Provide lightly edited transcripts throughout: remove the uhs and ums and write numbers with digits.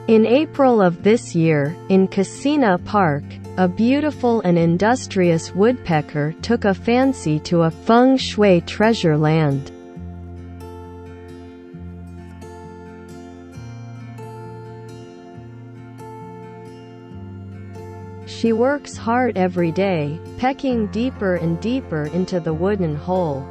In April of this year, in Casina Park, a beautiful and industrious woodpecker took a fancy to a feng shui treasure land. She works hard every day, pecking deeper and deeper into the wooden hole.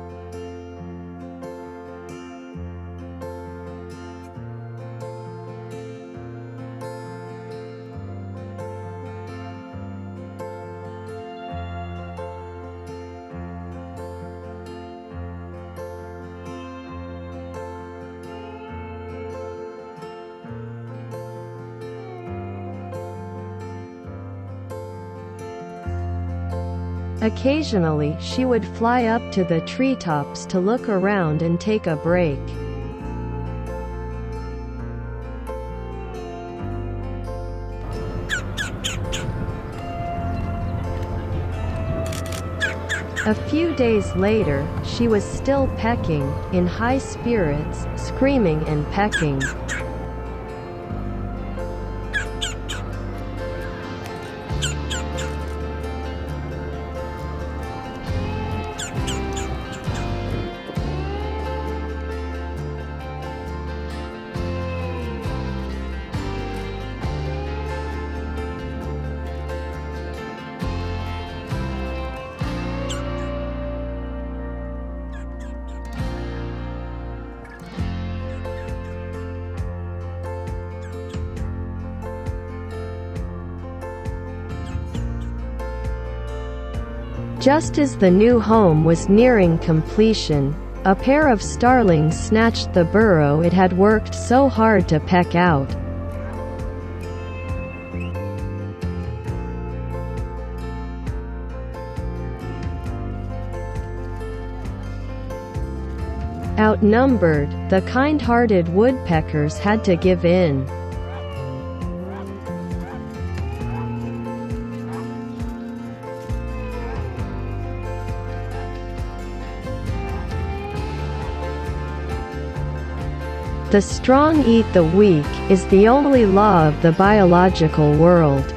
Occasionally she would fly up to the treetops to look around and take a break. A few days later, she was still pecking, in high spirits, screaming and pecking. Just as the new home was nearing completion, a pair of starlings snatched the burrow it had worked so hard to peck out. Outnumbered, the kind-hearted woodpeckers had to give in. The strong eat the weak is the only law of the biological world.